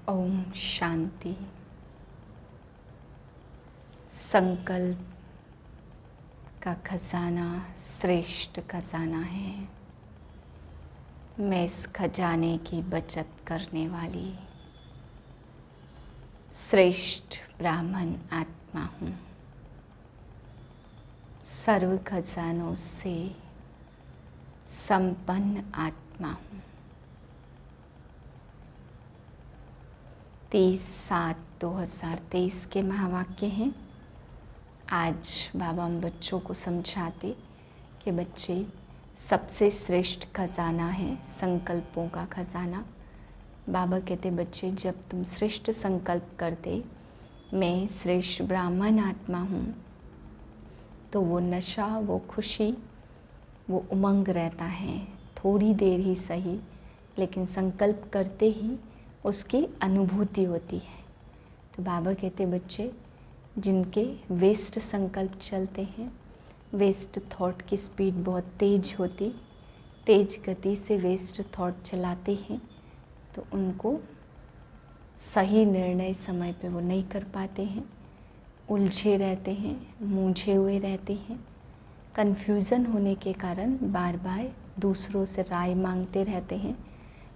ओम शांति। संकल्प का खजाना श्रेष्ठ खजाना है। मैं इस खजाने की बचत करने वाली श्रेष्ठ ब्राह्मण आत्मा हूँ। सर्व खजानों से संपन्न आत्मा हूँ। 30/7/2023 के महावाक्य हैं। आज बाबा हम बच्चों को समझाते कि बच्चे सबसे श्रेष्ठ खजाना है संकल्पों का खजाना। बाबा कहते बच्चे जब तुम श्रेष्ठ संकल्प करते मैं श्रेष्ठ ब्राह्मण आत्मा हूँ, तो वो नशा, वो खुशी, वो उमंग रहता है। थोड़ी देर ही सही, लेकिन संकल्प करते ही उसकी अनुभूति होती है। तो बाबा कहते बच्चे जिनके वेस्ट संकल्प चलते हैं, वेस्ट थॉट की स्पीड बहुत तेज होती, तेज गति से वेस्ट थॉट चलाते हैं, तो उनको सही निर्णय समय पे वो नहीं कर पाते हैं, उलझे रहते हैं, मूंझे हुए रहते हैं। कन्फ्यूज़न होने के कारण बार बार दूसरों से राय मांगते रहते हैं।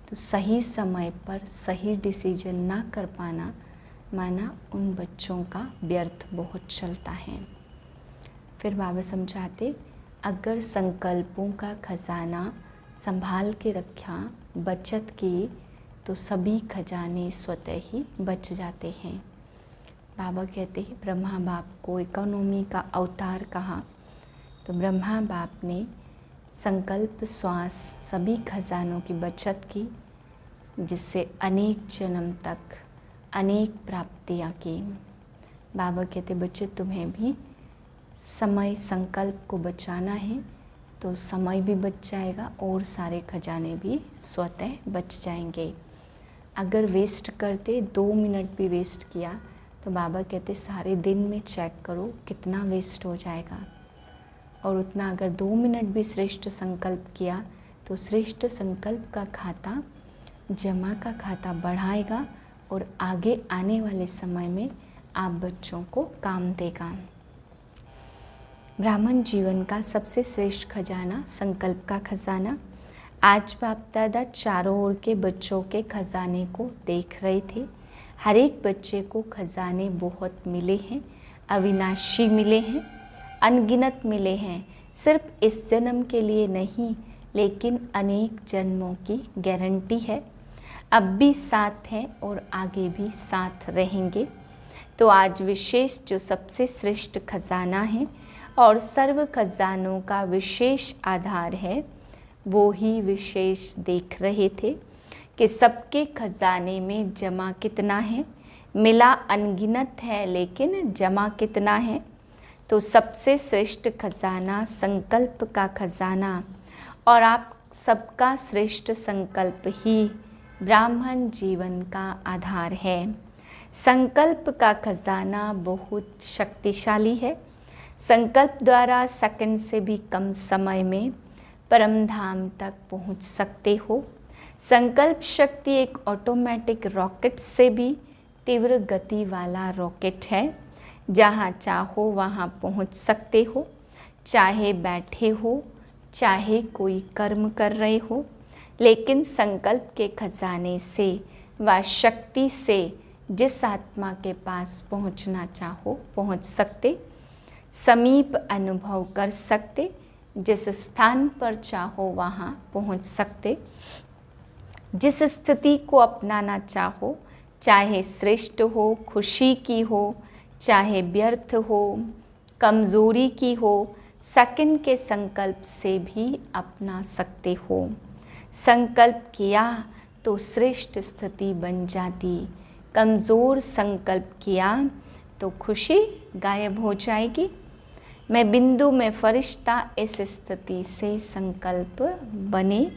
तो सही समय पर सही डिसीजन ना कर पाना माना उन बच्चों का व्यर्थ बहुत चलता है। फिर बाबा समझाते अगर संकल्पों का खजाना संभाल के रखा, बचत की, तो सभी खजाने स्वतः ही बच जाते हैं। बाबा कहते हैं ब्रह्मा बाप को इकोनॉमी का अवतार कहा, तो ब्रह्मा बाप ने संकल्प श्वास सभी खजानों की बचत की, जिससे अनेक जन्म तक अनेक प्राप्तियाँ की। बाबा कहते बच्चे तुम्हें भी समय संकल्प को बचाना है, तो समय भी बच जाएगा और सारे खजाने भी स्वतः बच जाएंगे। अगर वेस्ट करते 2 मिनट भी वेस्ट किया, तो बाबा कहते सारे दिन में चेक करो कितना वेस्ट हो जाएगा। और उतना अगर 2 मिनट भी श्रेष्ठ संकल्प किया, तो श्रेष्ठ संकल्प का खाता जमा का खाता बढ़ाएगा और आगे आने वाले समय में आप बच्चों को काम देगा। ब्राह्मण जीवन का सबसे श्रेष्ठ खजाना संकल्प का खजाना। आज बाप दादा चारों ओर के बच्चों के खजाने को देख रहे थे। हर एक बच्चे को खजाने बहुत मिले हैं, अविनाशी मिले हैं, अनगिनत मिले हैं। सिर्फ इस जन्म के लिए नहीं, लेकिन अनेक जन्मों की गारंटी है। अब भी साथ हैं और आगे भी साथ रहेंगे। तो आज विशेष जो सबसे श्रेष्ठ खजाना है और सर्व खजानों का विशेष आधार है, वो ही विशेष देख रहे थे कि सबके खजाने में जमा कितना है। मिला अनगिनत है, लेकिन जमा कितना है। तो सबसे श्रेष्ठ खजाना संकल्प का खजाना, और आप सबका श्रेष्ठ संकल्प ही ब्राह्मण जीवन का आधार है। संकल्प का खजाना बहुत शक्तिशाली है। संकल्प द्वारा सेकंड से भी कम समय में परम धाम तक पहुंच सकते हो। संकल्प शक्ति एक ऑटोमेटिक रॉकेट से भी तीव्र गति वाला रॉकेट है। जहाँ चाहो वहाँ पहुँच सकते हो, चाहे बैठे हो, चाहे कोई कर्म कर रहे हो, लेकिन संकल्प के खजाने से व शक्ति से जिस आत्मा के पास पहुँचना चाहो पहुँच सकते, समीप अनुभव कर सकते, जिस स्थान पर चाहो वहाँ पहुँच सकते, जिस स्थिति को अपनाना चाहो, चाहे श्रेष्ठ हो, खुशी की हो, चाहे व्यर्थ हो, कमज़ोरी की हो, सेकंड के संकल्प से भी अपना सकते हो। संकल्प किया तो श्रेष्ठ स्थिति बन जाती, कमज़ोर संकल्प किया तो खुशी गायब हो जाएगी। मैं बिंदु में फरिश्ता इस स्थिति से संकल्प बने।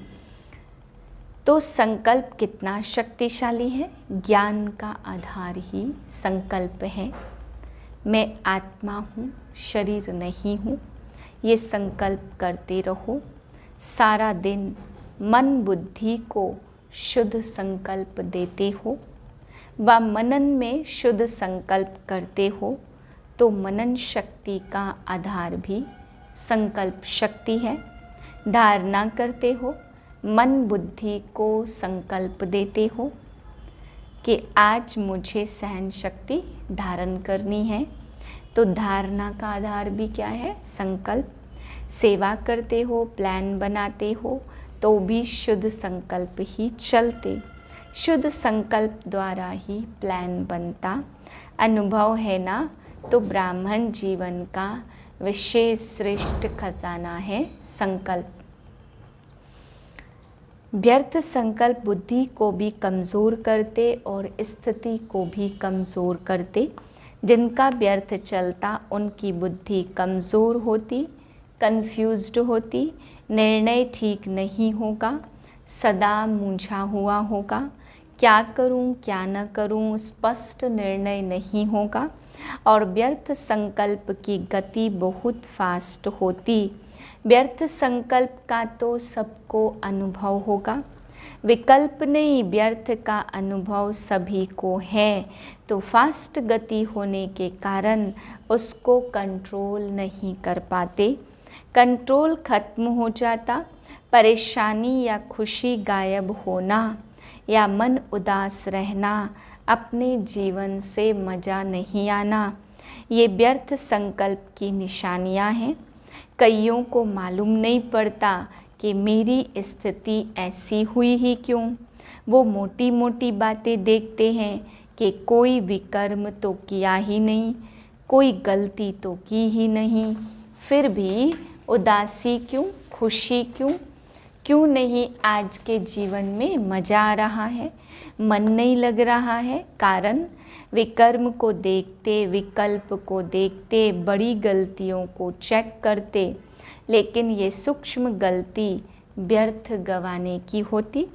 तो संकल्प कितना शक्तिशाली है। ज्ञान का आधार ही संकल्प है। मैं आत्मा हूँ, शरीर नहीं हूँ, ये संकल्प करते रहो। सारा दिन मन बुद्धि को शुद्ध संकल्प देते हो। व मनन में शुद्ध संकल्प करते हो तो मनन शक्ति का आधार भी संकल्प शक्ति है। धारणा करते हो, मन बुद्धि को संकल्प देते हो कि आज मुझे सहन शक्ति धारण करनी है, तो धारणा का आधार भी क्या है? संकल्प। सेवा करते हो, प्लान बनाते हो तो भी शुद्ध संकल्प ही चलते। शुद्ध संकल्प द्वारा ही प्लान बनता। अनुभव है ना, तो ब्राह्मण जीवन का विशेष श्रेष्ठ खजाना है संकल्प। व्यर्थ संकल्प बुद्धि को भी कमज़ोर करते और स्थिति को भी कमज़ोर करते। जिनका व्यर्थ चलता उनकी बुद्धि कमज़ोर होती, कंफ्यूज्ड होती, निर्णय ठीक नहीं होगा, सदा मूंझा हुआ होगा, क्या करूं क्या न करूं स्पष्ट निर्णय नहीं होगा और व्यर्थ संकल्प की गति बहुत फास्ट होती। व्यर्थ संकल्प का तो सबको अनुभव होगा, विकल्प नहीं, व्यर्थ का अनुभव सभी को है, तो फास्ट गति होने के कारण उसको कंट्रोल नहीं कर पाते। कंट्रोल खत्म हो जाता, परेशानी या खुशी गायब होना या मन उदास रहना, अपने जीवन से मज़ा नहीं आना, ये व्यर्थ संकल्प की निशानियां हैं। कईयों को मालूम नहीं पड़ता कि मेरी स्थिति ऐसी हुई ही क्यों। वो मोटी मोटी बातें देखते हैं कि कोई विकर्म तो किया ही नहीं, कोई गलती तो की ही नहीं, फिर भी उदासी क्यों, खुशी क्यों, क्यों नहीं आज के जीवन में मज़ा आ रहा है, मन नहीं लग रहा है। कारण विकर्म को देखते, विकल्प को देखते, बड़ी गलतियों को चेक करते, लेकिन ये सूक्ष्म गलती व्यर्थ गंवाने की होती।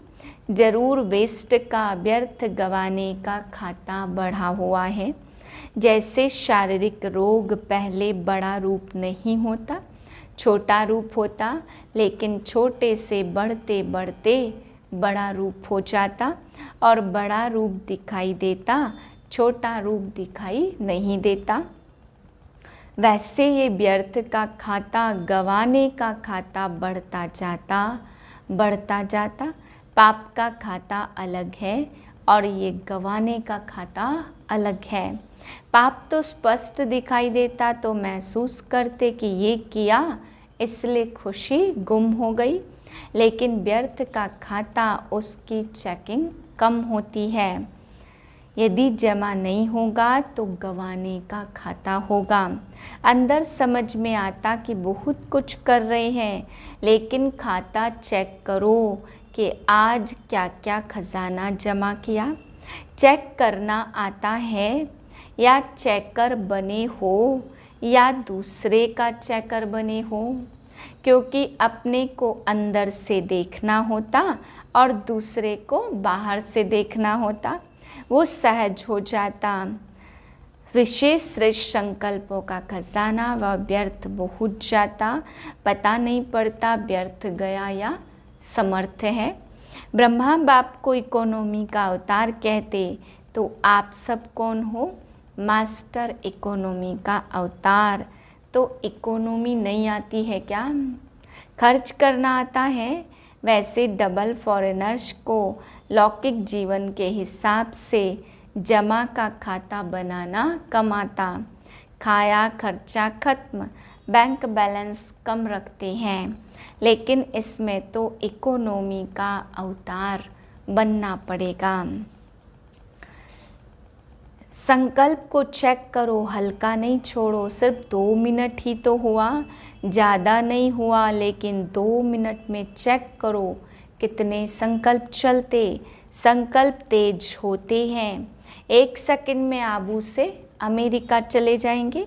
जरूर वेस्ट का, व्यर्थ गंवाने का खाता बढ़ा हुआ है। जैसे शारीरिक रोग पहले बड़ा रूप नहीं होता, छोटा रूप होता, लेकिन छोटे से बढ़ते बढ़ते बड़ा रूप हो जाता और बड़ा रूप दिखाई देता, छोटा रूप दिखाई नहीं देता। वैसे ये व्यर्थ का खाता, गंवाने का खाता बढ़ता जाता, बढ़ता जाता। पाप का खाता अलग है और ये गंवाने का खाता अलग है। पाप तो स्पष्ट दिखाई देता, तो महसूस करते कि ये किया इसलिए खुशी गुम हो गई, लेकिन व्यर्थ का खाता उसकी चेकिंग कम होती है। यदि जमा नहीं होगा तो गंवाने का खाता होगा। अंदर समझ में आता कि बहुत कुछ कर रहे हैं, लेकिन खाता चेक करो कि आज क्या क्या खजाना जमा किया। चेक करना आता है या चेकर बने हो या दूसरे का चेकर बने हो, क्योंकि अपने को अंदर से देखना होता और दूसरे को बाहर से देखना होता, वो सहज हो जाता। विशेष श्रेष्ठ संकल्पों का खजाना व व्यर्थ बहुत जाता, पता नहीं पड़ता व्यर्थ गया या समर्थ है। ब्रह्मा बाप को इकोनॉमी का अवतार कहते, तो आप सब कौन हो? मास्टर इकोनॉमी का अवतार। तो इकोनॉमी नहीं आती है क्या? खर्च करना आता है। वैसे डबल फॉरेनर्स को लौकिक जीवन के हिसाब से जमा का खाता बनाना कम आता। खाया खर्चा खत्म, बैंक बैलेंस कम रखते हैं, लेकिन इसमें तो इकोनॉमी का अवतार बनना पड़ेगा। संकल्प को चेक करो, हल्का नहीं छोड़ो। सिर्फ 2 मिनट ही तो हुआ, ज़्यादा नहीं हुआ, लेकिन 2 मिनट में चेक करो कितने संकल्प चलते। संकल्प तेज होते हैं। 1 सेकंड में आबू से अमेरिका चले जाएंगे।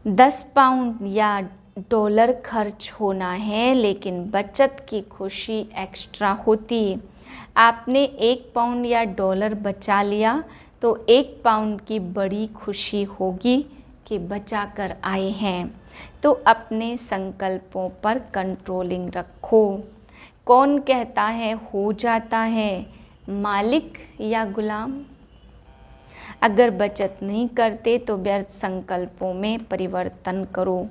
10 पाउंड या डॉलर खर्च होना है, लेकिन बचत की खुशी एक्स्ट्रा होती। आपने 1 पाउंड या डॉलर बचा लिया तो 1 पाउंड की बड़ी खुशी होगी कि बचा कर आए हैं। तो अपने संकल्पों पर कंट्रोलिंग रखो। कौन कहता है हो जाता है? मालिक या गुलाम? अगर बचत नहीं करते तो व्यर्थ संकल्पों में परिवर्तन करो,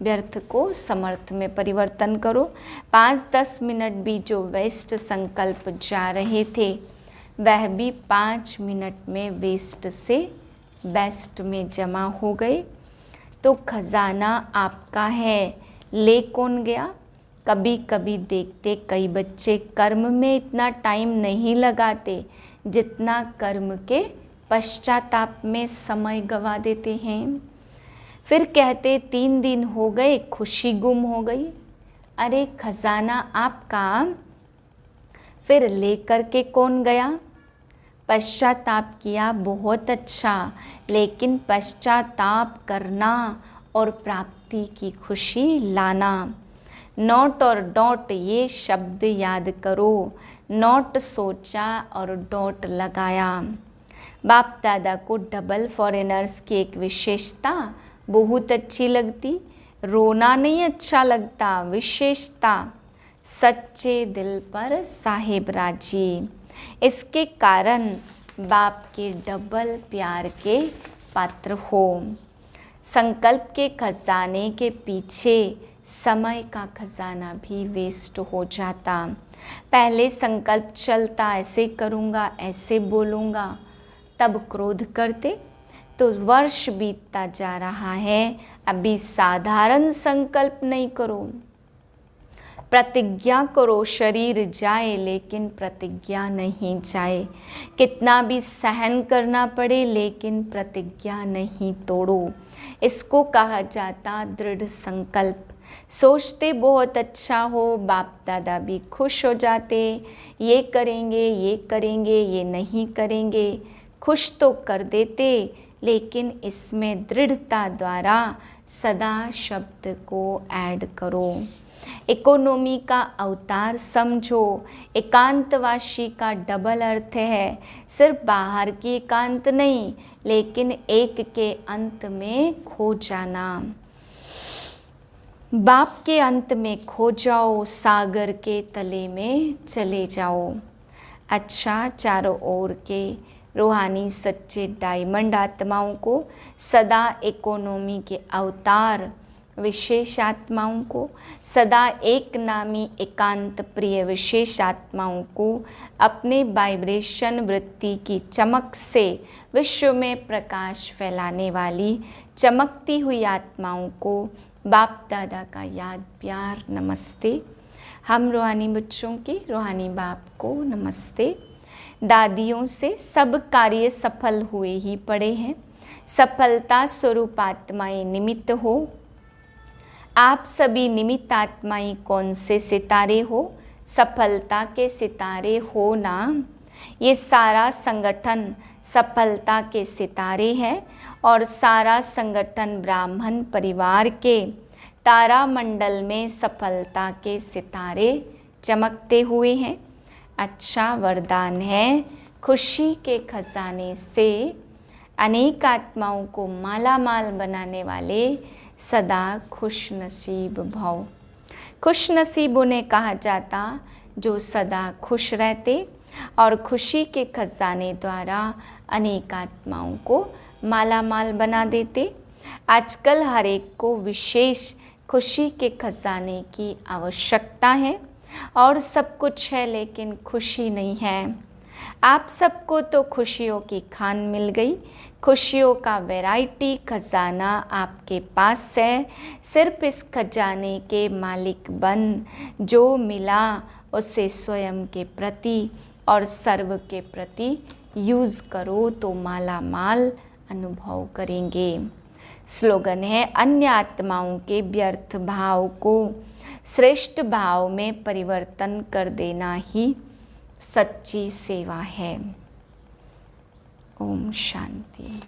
व्यर्थ को समर्थ में परिवर्तन करो। 5-10 मिनट भी जो वेस्ट संकल्प जा रहे थे वह भी 5 मिनट में वेस्ट से बेस्ट में जमा हो गए। तो खजाना आपका है, ले कौन गया? कभी कभी देखते कई बच्चे कर्म में इतना टाइम नहीं लगाते जितना कर्म के पश्चाताप में समय गंवा देते हैं। फिर कहते 3 दिन हो गए, खुशी गुम हो गई। अरे खजाना आपका, फिर लेकर के कौन गया? पश्चाताप किया, बहुत अच्छा, लेकिन पश्चाताप करना और प्राप्ति की खुशी लाना। नॉट और डॉट ये शब्द याद करो। नॉट सोचा और डॉट लगाया। बाप दादा को डबल फॉरेनर्स की एक विशेषता बहुत अच्छी लगती। रोना नहीं अच्छा लगता, विशेषता सच्चे दिल पर साहेब राजी। इसके कारण बाप के डबल प्यार के पात्र हो। संकल्प के खजाने के पीछे समय का खजाना भी वेस्ट हो जाता। पहले संकल्प चलता, ऐसे करूँगा, ऐसे बोलूँगा, तब क्रोध करते तो वर्ष बीतता जा रहा है, अभी साधारण संकल्प नहीं करो, प्रतिज्ञा करो। शरीर जाए लेकिन प्रतिज्ञा नहीं जाए। कितना भी सहन करना पड़े लेकिन प्रतिज्ञा नहीं तोड़ो। इसको कहा जाता दृढ़ संकल्प। सोचते बहुत अच्छा हो, बाप दादा भी खुश हो जाते, ये करेंगे, ये करेंगे, ये नहीं करेंगे, खुश तो कर देते, लेकिन इसमें दृढ़ता द्वारा सदा शब्द को ऐड करो। इकोनॉमी का अवतार समझो। एकांतवासी का डबल अर्थ है, सिर्फ बाहर की एकांत नहीं, लेकिन एक के अंत में खो जाना। बाप के अंत में खो जाओ, सागर के तले में चले जाओ। अच्छा, चारों ओर के रूहानी सच्चे डायमंड आत्माओं को, सदा इकोनॉमी के अवतार विशेष आत्माओं को, सदा एक नामी एकांत प्रिय विशेष आत्माओं को अपने वाइब्रेशन वृत्ति की चमक से विश्व में प्रकाश फैलाने वाली चमकती हुई आत्माओं को बाप दादा का याद प्यार नमस्ते। हम रूहानी बच्चों की रूहानी बाप को नमस्ते। दादियों से सब कार्य सफल हुए ही पड़े हैं। सफलता स्वरूप आत्माएं निमित्त हो। आप सभी निमित्त आत्माएं कौन से सितारे हो? सफलता के सितारे हो ना। ये सारा संगठन सफलता के सितारे है और सारा संगठन ब्राह्मण परिवार के तारामंडल में सफलता के सितारे चमकते हुए हैं। अच्छा वरदान है, खुशी के खजाने से अनेक आत्माओं को माला माल बनाने वाले सदा खुश नसीब भव। खुश नसीब उन्हें कहा जाता जो सदा खुश रहते और खुशी के खजाने द्वारा अनेक आत्माओं को माला माल बना देते। आजकल हर एक को विशेष खुशी के खजाने की आवश्यकता है और सब कुछ है लेकिन खुशी नहीं है। आप सबको तो खुशियों की खान मिल गई। खुशियों का वैरायटी खजाना आपके पास है। सिर्फ इस खजाने के मालिक बन। जो मिला उसे स्वयं के प्रति और सर्व के प्रति यूज़ करो तो माला माल अनुभव करेंगे। स्लोगन है, अन्य आत्माओं के व्यर्थ भाव को श्रेष्ठ भाव में परिवर्तन कर देना ही सच्ची सेवा है। ओम शांति।